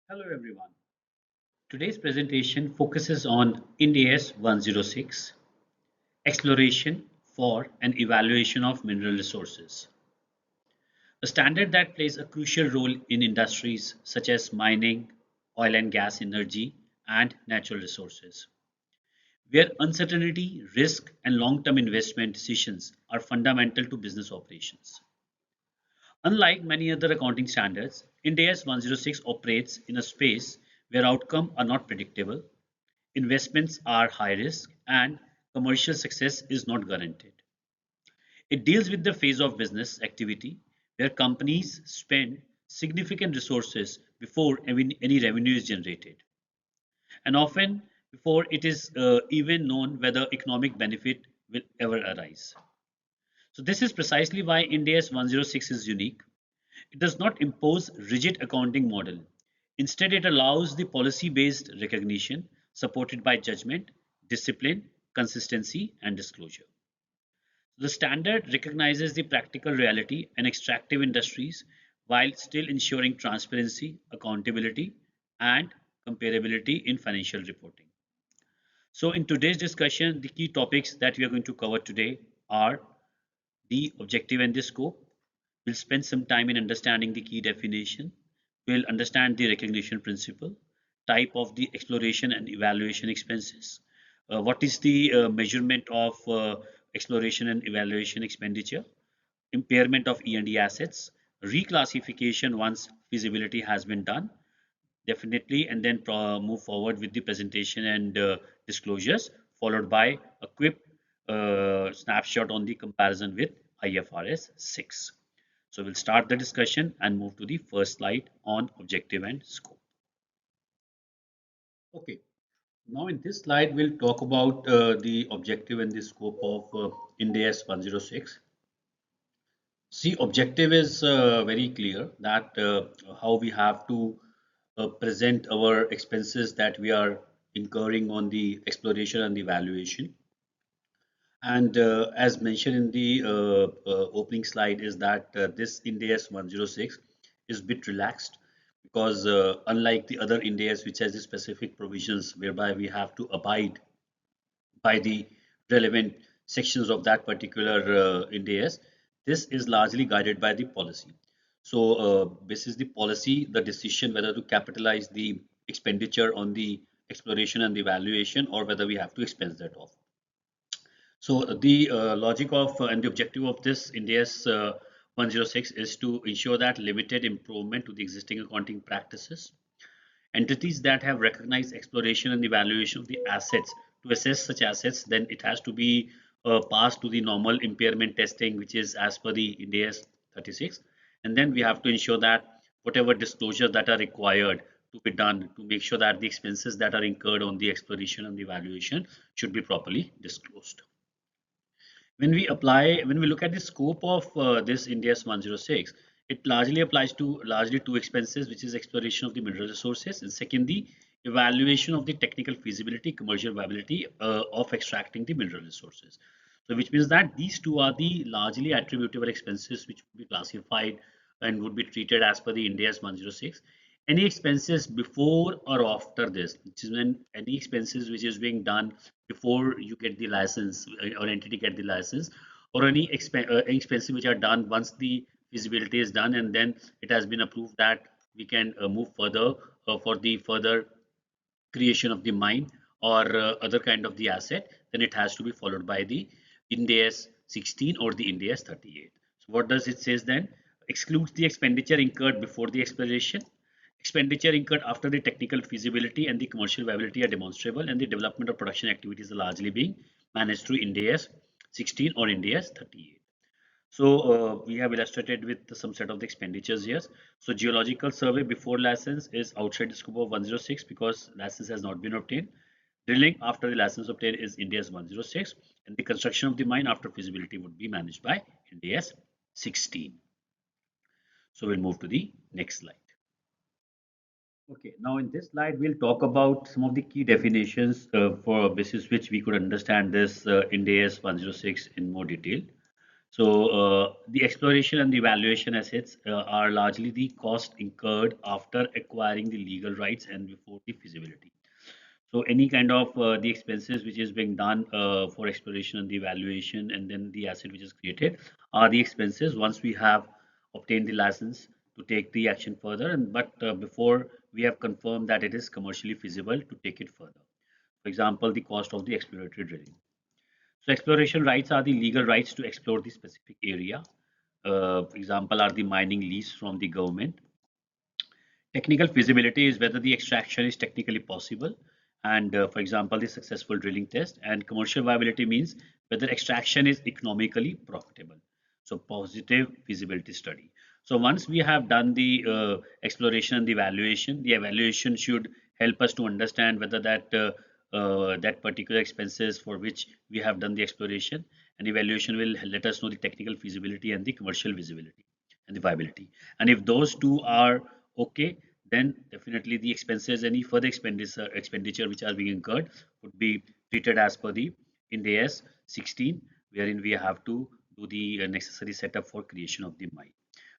Hello everyone. Today's presentation focuses on Ind AS 106, exploration for and evaluation of mineral resources, a standard that plays a crucial role in industries such as mining, oil and gas, energy, and natural resources, where uncertainty, risk, and long-term investment decisions are fundamental to business operations. Unlike many other accounting standards, Ind AS 106 operates in a space where outcomes are not predictable, investments are high risk, and commercial success is not guaranteed. It deals with the phase of business activity where companies spend significant resources before any revenue is generated, and often before it is even known whether economic benefit will ever arise. So this is precisely why Ind AS 106 is unique. It does not impose rigid accounting model. Instead, it allows the policy-based recognition supported by judgment, discipline, consistency, and disclosure. The standard recognizes the practical reality and extractive industries while still ensuring transparency, accountability, and comparability in financial reporting. So in today's discussion, the key topics that we are going to cover today are the objective and the scope. We'll spend some time in understanding the key definition. We'll understand the recognition principle, type of the exploration and evaluation expenses, what is the measurement of exploration and evaluation expenditure, impairment of E&E assets, reclassification once feasibility has been done, definitely, and then move forward with the presentation and disclosures, followed by a quick snapshot on the comparison with IFRS 6. So we'll start the discussion and move to the first slide on objective and scope. Okay, now in this slide, we'll talk about the objective and the scope of Ind AS 106. See, objective is very clear that how we have to present our expenses that we are incurring on the exploration and the valuation. And as mentioned in the opening slide is that this Ind AS 106 is a bit relaxed because unlike the other Ind AS which has the specific provisions whereby we have to abide by the relevant sections of that particular Ind AS, this is largely guided by the policy. So this is the policy, the decision whether to capitalize the expenditure on the exploration and the valuation or whether we have to expense that off. So the logic of and the objective of this Ind AS 106 is to ensure that limited improvement to the existing accounting practices. Entities that have recognized exploration and evaluation of the assets to assess such assets, then it has to be passed to the normal impairment testing, which is as per the Ind AS 36. And then we have to ensure that whatever disclosures that are required to be done to make sure that the expenses that are incurred on the exploration and the evaluation should be properly disclosed. When we look at the scope of this Ind AS 106, it largely applies to largely two expenses, which is exploration of the mineral resources, and second, the evaluation of the technical feasibility, commercial viability of extracting the mineral resources. So, which means that these two are the largely attributable expenses which would be classified and would be treated as per the Ind AS 106. Any expenses before or after this, which is when any expenses which is being done before you get the license or entity get the license, or any expenses which are done once the feasibility is done and then it has been approved that we can move further for the further creation of the mine or other kind of the asset, then it has to be followed by the Ind AS 16 or the Ind AS 38. So what does it says then? Excludes the expenditure incurred before the exploration, expenditure incurred after the technical feasibility and the commercial viability are demonstrable, and the development of production activities are largely being managed through Ind AS 16 or Ind AS 38. So we have illustrated with some set of the expenditures here. So geological survey before license is outside the scope of 106 because license has not been obtained. Drilling after the license obtained is Ind AS 106, and the construction of the mine after feasibility would be managed by Ind AS 16. So we'll move to the next slide. Okay, now in this slide, we'll talk about some of the key definitions for basis which we could understand this Ind AS 106 in more detail. So the exploration and the evaluation assets are largely the cost incurred after acquiring the legal rights and before the feasibility. So any kind of the expenses which is being done for exploration and the evaluation and then the asset which is created are the expenses once we have obtained the license to take the action further, and but before we have confirmed that it is commercially feasible to take it further. For example, the cost of the exploratory drilling. So exploration rights are the legal rights to explore the specific area. For example, are the mining lease from the government. Technical feasibility is whether the extraction is technically possible, and for example, the successful drilling test. And commercial viability means whether extraction is economically profitable. So positive feasibility study. So once we have done the exploration and the evaluation should help us to understand whether that particular expenses for which we have done the exploration and evaluation will let us know the technical feasibility and the commercial visibility and the viability. And if those two are okay, then definitely the expenses, any further expenditure which are being incurred would be treated as per the Ind AS 16, wherein we have to do the necessary setup for creation of the mine.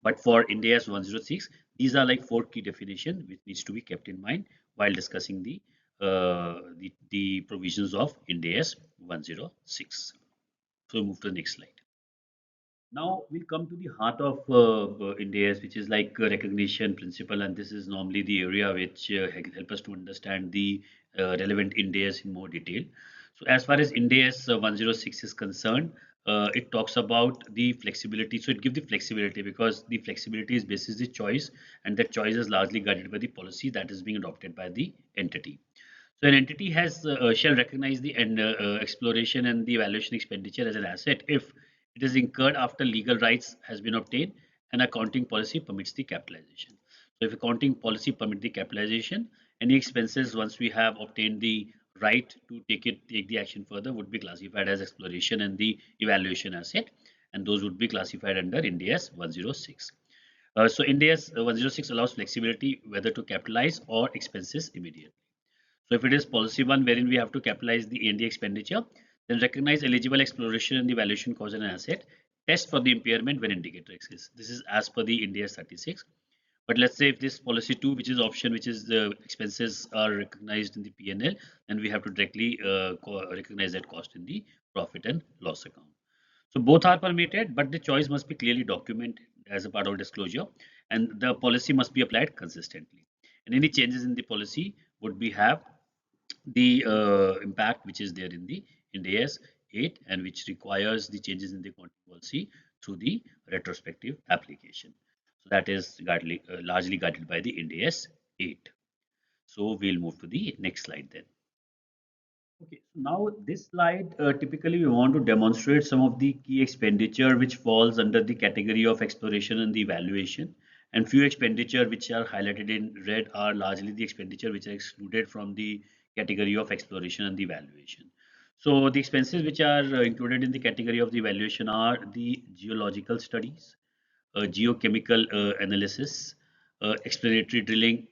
But for Ind AS 106, these are like four key definition which needs to be kept in mind while discussing the provisions of Ind AS 106. So move to the next slide. Now we'll come to the heart of Ind AS, which is like recognition principle, and this is normally the area which help us to understand the relevant Ind AS in more detail. So as far as Ind AS 106 is concerned, it talks about the flexibility. So it gives the flexibility because the flexibility is basis the choice, and that choice is largely guided by the policy that is being adopted by the entity. So an entity has shall recognize the exploration and the evaluation expenditure as an asset if it is incurred after legal rights has been obtained and accounting policy permits the capitalization. So if accounting policy permit the capitalization, any expenses once we have obtained the right to take the action further would be classified as exploration and the evaluation asset, and those would be classified under Ind AS 106. So Ind AS 106 allows flexibility whether to capitalize or expenses immediately. So if it is policy one wherein we have to capitalize the E&D expenditure, then recognize eligible exploration and the valuation cost and asset, test for the impairment when indicator exists. This is as per the Ind AS 36. But let's say if this policy two, which is option, which is the expenses are recognized in the P&L, then we have to directly recognize that cost in the profit and loss account. So both are permitted, but the choice must be clearly documented as a part of disclosure, and the policy must be applied consistently. And any changes in the policy would be have the impact which is there in the Ind AS 8 and which requires the changes in the accounting policy through the retrospective application. So that is largely guided by the Ind AS 8. So we'll move to the next slide then. Okay, so now this slide typically we want to demonstrate some of the key expenditure which falls under the category of exploration and the evaluation, and few expenditure which are highlighted in red are largely the expenditure which are excluded from the category of exploration and the evaluation. So the expenses which are included in the category of the evaluation are the geological studies, geochemical analysis, exploratory drilling,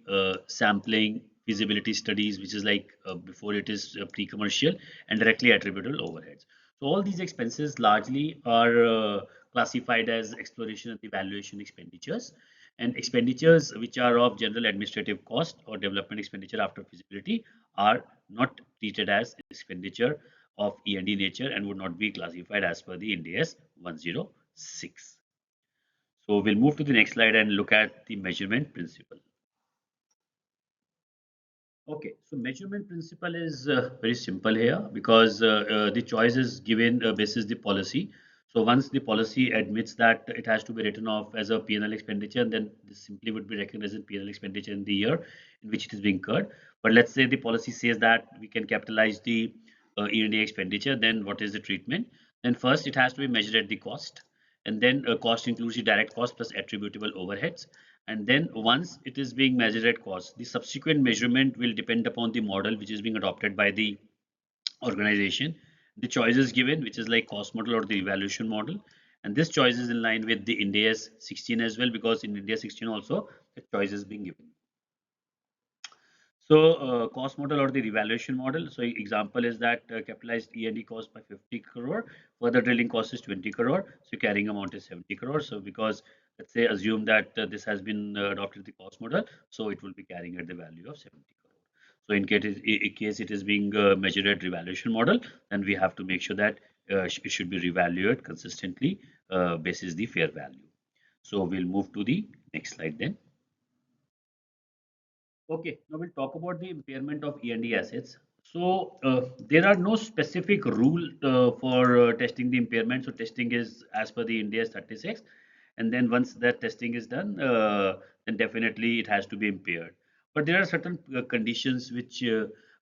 sampling, feasibility studies, which is like before it is pre-commercial, and directly attributable overheads. So all these expenses largely are classified as exploration and evaluation expenditures, and expenditures which are of general administrative cost or development expenditure after feasibility are not treated as expenditure of E&D nature and would not be classified as per the Ind AS 106. So we'll move to the next slide and look at the measurement principle. Okay, so measurement principle is very simple here because the choice is given basis the policy. So once the policy admits that it has to be written off as a P&L expenditure, then this simply would be recognized as P&L expenditure in the year in which it is being incurred. But let's say the policy says that we can capitalize the E&A expenditure, then what is the treatment? Then first it has to be measured at the cost, and then cost includes the direct cost plus attributable overheads. And then once it is being measured at cost, the subsequent measurement will depend upon the model which is being adopted by the organization. The choices given, which is like cost model or the evaluation model, and this choice is in line with the Ind AS 16 as well, because in Ind AS 16 also the choice is being given. So cost model or the revaluation model. So example is that capitalized E&D cost by 50 crore, further drilling cost is 20 crore. So carrying amount is 70 crore. So because let's say assume that this has been adopted the cost model, so it will be carrying at the value of 70 crore. So in case it is being measured at revaluation model, then we have to make sure that it should be revalued consistently basis the fair value. So we'll move to the next slide then. Okay, now we'll talk about the impairment of E&D assets. So there are no specific rule for testing the impairment. So testing is as per the Ind AS 36, and then once that testing is done, then definitely it has to be impaired. But there are certain conditions which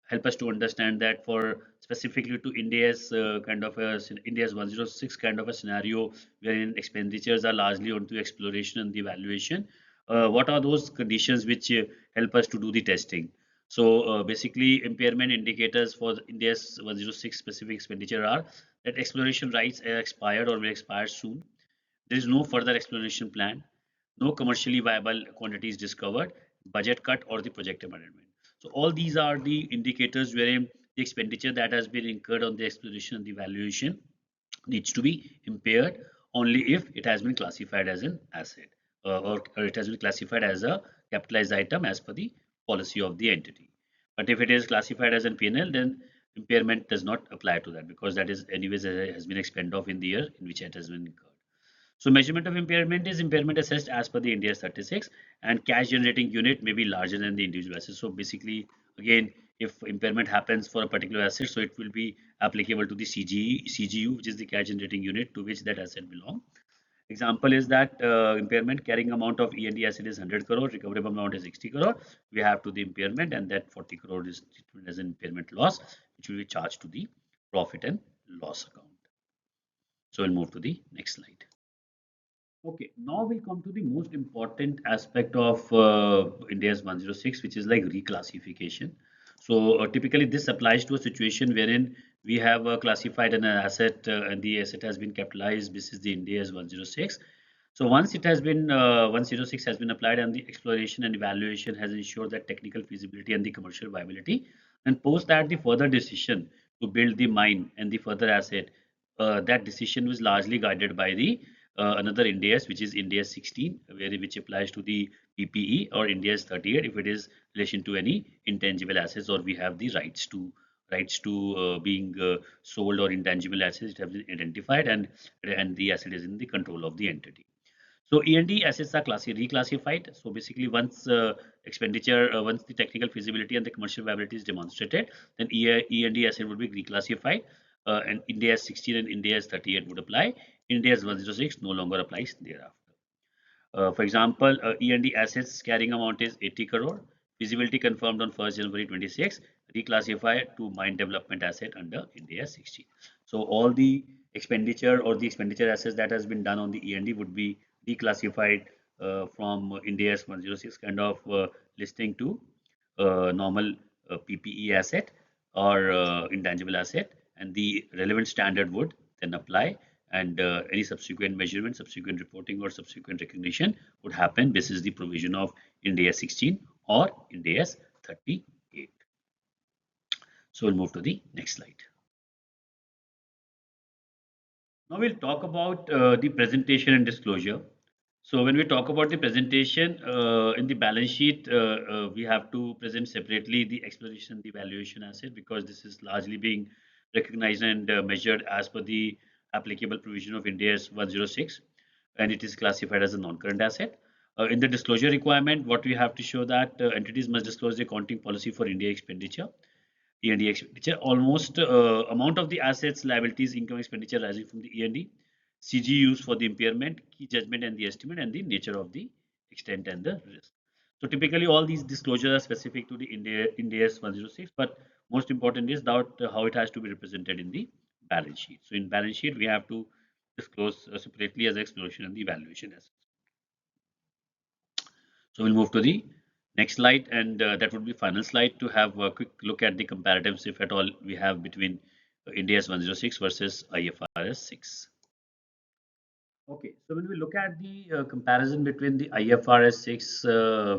help us to understand that for specifically to Ind AS kind of a Ind AS 106 kind of a scenario wherein expenditures are largely onto exploration and the evaluation. What are those conditions which help us to do the testing? So basically, impairment indicators for Ind AS 106 specific expenditure are that exploration rights are expired or will expire soon. There is no further exploration plan, no commercially viable quantities discovered, budget cut, or the project abandonment. So all these are the indicators wherein the expenditure that has been incurred on the exploration and the valuation needs to be impaired only if it has been classified as an asset or it has been classified as a capitalized item as per the policy of the entity. But if it is classified as an P&L, then impairment does not apply to that because that is anyways has been expended off in the year in which it has been incurred. So measurement of impairment is impairment assessed as per the Ind AS 36, and cash generating unit may be larger than the individual asset. So basically, again, if impairment happens for a particular asset, so it will be applicable to the CGU, which is the cash generating unit to which that asset belongs. Example is that impairment carrying amount of E&D asset is 100 crore, recoverable amount is 60 crore. We have to the impairment, and that 40 crore is treated as an impairment loss, which will be charged to the profit and loss account. So we'll move to the next slide. Okay, now we come to the most important aspect of India's 106, which is like reclassification. So typically this applies to a situation wherein we have classified an asset and the asset has been capitalized. This is the India's 106. So once it has been 106 has been applied and the exploration and evaluation has ensured that technical feasibility and the commercial viability, and post that the further decision to build the mine and the further asset, that decision was largely guided by the another Ind AS, which is Ind AS 16, which applies to the PPE, or Ind AS 38 if it is relation to any intangible assets or we have the rights to being sold or intangible assets that have been identified and the asset is in the control of the entity. So E&D assets are reclassified. So basically, once once the technical feasibility and the commercial viability is demonstrated, then E&D asset would be reclassified, and Ind AS 16 and Ind AS 38 would apply. Ind AS 106 no longer applies thereafter. For example, E&D assets carrying amount is 80 crore. Feasibility confirmed on 1st January 26, reclassified to mine development asset under Ind AS 16. So all the expenditure or the expenditure assets that has been done on the E&D would be declassified from Ind AS 106 kind of listing to normal PPE asset or intangible asset, and the relevant standard would then apply, and any subsequent measurement, subsequent reporting, or subsequent recognition would happen. This is the provision of Ind AS 16 or Ind AS 38. So we'll move to the next slide. Now we'll talk about the presentation and disclosure. So when we talk about the presentation in the balance sheet, we have to present separately the exploration, the valuation asset, because this is largely being recognized and measured as per the applicable provision of Ind AS 106, and it is classified as a non-current asset. In the disclosure requirement, what we have to show that entities must disclose the accounting policy for India expenditure. E&D expenditure, almost amount of the assets, liabilities, income, expenditure rising from the E&D, CG used for the impairment, key judgment and the estimate, and the nature of the extent and the risk. So typically all these disclosures are specific to the Ind AS 106, but most important is that how it has to be represented in the balance sheet. So in balance sheet, we have to disclose separately as exploration and the evaluation assets. So we'll move to the next slide, and that would be final slide to have a quick look at the comparatives, if at all we have, between Ind AS 106 versus IFRS 6. Okay, so when we look at the comparison between the IFRS 6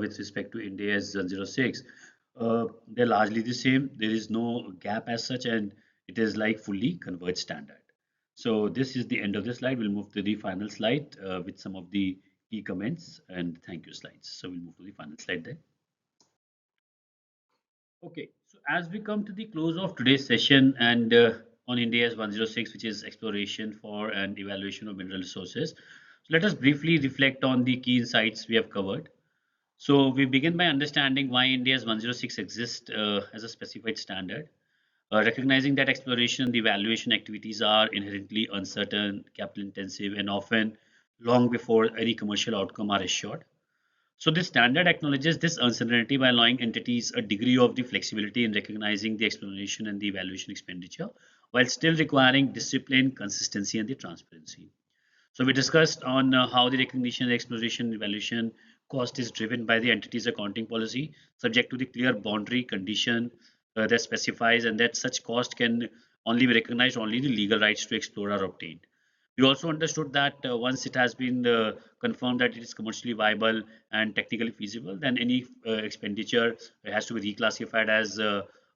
with respect to Ind AS 106, They're largely the same. There is no gap as such, and it is like fully converged standard. So this is the end of the slide. We'll move to the final slide with some of the key comments and thank you slides. So we'll move to the final slide then. Okay, so as we come to the close of today's session and on Ind AS 106, which is exploration for and evaluation of mineral resources, so let us briefly reflect on the key insights we have covered. So we begin by understanding why Ind AS 106 exists as a specified standard, recognizing that exploration and the evaluation activities are inherently uncertain, capital intensive, and often long before any commercial outcome are assured. So this standard acknowledges this uncertainty by allowing entities a degree of the flexibility in recognizing the exploration and the evaluation expenditure, while still requiring discipline, consistency, and the transparency. So we discussed on how the recognition, exploration, evaluation cost is driven by the entity's accounting policy, subject to the clear boundary condition that specifies and that such cost can only be recognized only the legal rights to explore are obtained. We also understood that once it has been confirmed that it is commercially viable and technically feasible, then any expenditure has to be reclassified as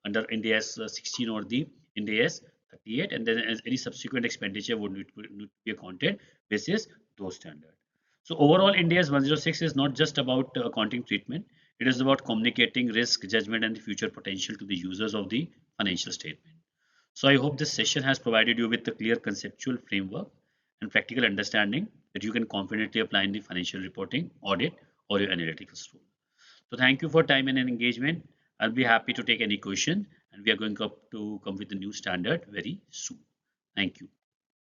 under Ind AS 16 or the Ind AS 38, and then as any subsequent expenditure would need to be accounted basis those standards. So overall, Ind AS 106 is not just about accounting treatment. It is about communicating risk, judgment, and the future potential to the users of the financial statement. So I hope this session has provided you with a clear conceptual framework and practical understanding that you can confidently apply in the financial reporting, audit, or your analytical role. So thank you for time and engagement. I'll be happy to take any question, and we are going up to come with a new standard very soon. Thank you.